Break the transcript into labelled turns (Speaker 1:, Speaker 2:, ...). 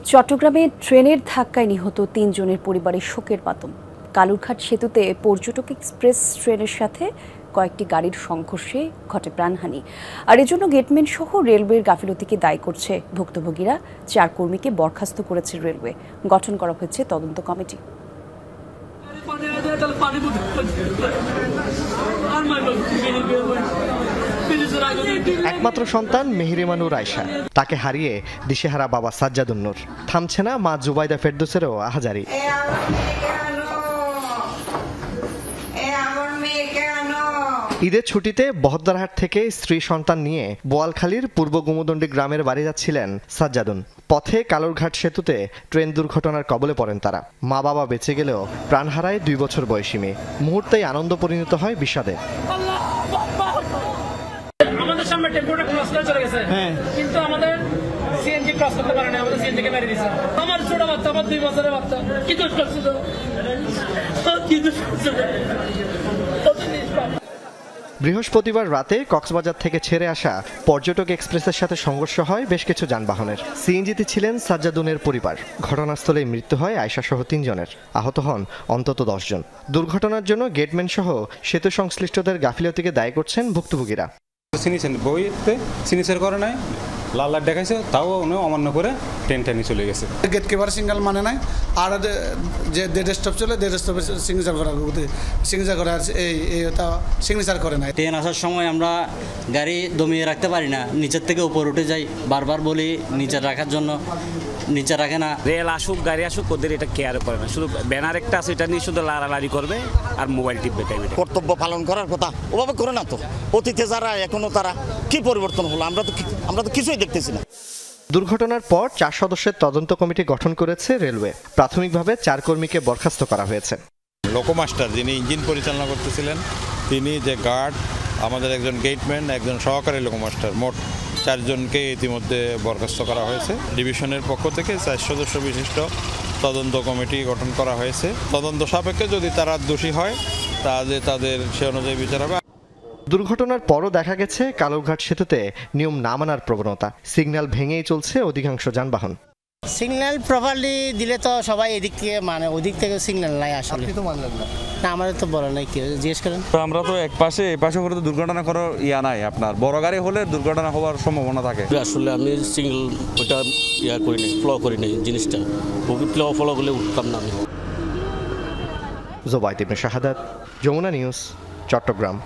Speaker 1: চট্টগ্রামে ট্রেনের ধাক্কায় নিহত ৩ জনের পরিবারের শোকের মাতম। কালুরঘাট সেতুতে পর্যটক এক্সপ্রেস ট্রেনের সাথে কয়েকটি গাড়ির সংঘর্ষে ঘটে প্রাণহানি। আর এজন্য গেটম্যান সহ রেলওয়ের গাফিলতিকে দায়ী করছে ভুক্তভোগীরা। 4 কর্মীকে বরখাস্ত করেছে রেলওয়ে। গঠন করা হয়েছে তদন্ত কমিটি।
Speaker 2: একমাত্র সন্তান মেহেরিমানুর আয়শা, তাকে হারিয়ে দিশেহারা বাবা সাজ্জাদুন নূর। থামছে না মা জুবাইদা ফেরদৌসেরও আহাজারি। ঈদের ছুটিতে বহদ্দারহাট থেকে স্ত্রী সন্তান নিয়ে বোয়ালখালীর পূর্ব গুমদণ্ডী গ্রামের বাড়ি যাচ্ছিলেন সাজ্জাদুন। পথে কালুরঘাট সেতুতে ট্রেন দুর্ঘটনার কবলে পড়েন তারা। মা বাবা বেঁচে গেলেও প্রাণ হারায় 2 বছর বয়সী মেয়ে। মুহূর্তেই আনন্দ পরিণত হয় বিষাদে।
Speaker 3: আমাদের সামনে টেম্পোটা ক্রস করে চলে গেছে, কিন্তু আমাদের সিএনজি ক্রস করতে পারে না, আমাদের সিএনজি কে মেরে দিয়েছে। আমার ছোট বাচ্চা, আমার 2 বছরের বাচ্চা, কি দোষ করছে তো? কি দোষ করছে?
Speaker 2: বৃহস্পতিবার রাতে কক্সবাজার থেকে ছেড়ে আসা পর্যটক এক্সপ্রেসের সাথে সংঘর্ষ হয় বেশ কিছু যানবাহনের। সিএনজিতে ছিলেন সাজ্জাদুনের পরিবার। ঘটনাস্থলেই মৃত্যু হয় আয়শা সহ 3 জনের। আহত হন অন্তত 10 জন। দুর্ঘটনার জন্য গেটম্যান সহ সেতু সংশ্লিষ্টদের গাফিলতিকে দায়ী করছেন ভুক্তভোগীরা।
Speaker 4: বইতে সিগনেচার করে নাই, লাল লাইট দেখাইছে, তাও উনি অমান্য করে ট্রেন টেনে চলে গেছে।
Speaker 5: গেট কিপার সিঙ্গেল মানে নাই, আর যে দেড় স্টপ চলে দেড় স্টপে সিগনেচার করা সিগনেচার করে নাই।
Speaker 6: ট্রেন আসার সময় আমরা গাড়ি দমিয়ে রাখতে পারি না, নিচের থেকে উপর উঠে যাই। বারবার বলি নিচে রাখার জন্য, নিচে রাখে না।
Speaker 7: রেল আসুক গাড়ি আসুক ওদের এটা কেয়ার করে না, শুধু ব্যানার একটা আছে এটা নিয়ে শুধু লাড়ালাড়ি করবে আর মোবাইল টিপবে।
Speaker 8: কর্তব্য পালন করার কথা ওভাবে করে না তো। অতীতে যারা এখনো তারা কি পরিবর্তন হলো আমরা তো কিছুই দেখতেছি না।
Speaker 2: দুর্ঘটনার পর 4 সদস্যের তদন্ত কমিটি গঠন করেছে রেলওয়ে। প্রাথমিকভাবে 4 কর্মীকে বরখাস্ত করা হয়েছে।
Speaker 9: লোকোমাস্টার যিনি ইঞ্জিন পরিচালনা করতেছিলেন তিনি, যে গার্ড, আমাদের একজন গেটম্যান, একজন সহকারী লোকোমাস্টার, মোট 4 জনকে ইতিমধ্যে বরখাস্ত করা হয়েছে। ডিভিশনের পক্ষ থেকে 4 সদস্য বিশিষ্ট তদন্ত কমিটি গঠন করা হয়েছে। তদন্ত সাপেক্ষে যদি তারা দোষী হয় তাহলে তাদের সে অনুযায়ী বিচার হবে।
Speaker 2: দুর্ঘটনার পরও দেখা গেছে কালুরঘাট সেতুতে নিয়ম না মানার প্রবণতা। সিগন্যাল ভেঙেই চলছে অধিকাংশ যানবাহন।
Speaker 10: সিগন্যাল প্রপারলি দিলে তো সবাই এদিক থেকে মানে ওদিক থেকে সিগন্যাল নাই আসলে। আপনি তো মানলেন না? না, আমাদের তো বলা নাই, কেউ জিজ্ঞেস করেন।
Speaker 11: আমরা তো এক পাশে এ পাশে করে তো দুর্ঘটনা করার নাই। আপনার বড় গাড়ি হলে দুর্ঘটনা হওয়ার সম্ভাবনা থাকে।
Speaker 6: আসলে আমি সিঙ্গেল ওটা করি নাই, ফলো করি নাই জিনিসটা। ফলো করলে উঠতাম না আমি।
Speaker 2: জোবাইদ ইবনে শাহাদাত, যমুনা নিউজ, চট্টগ্রাম।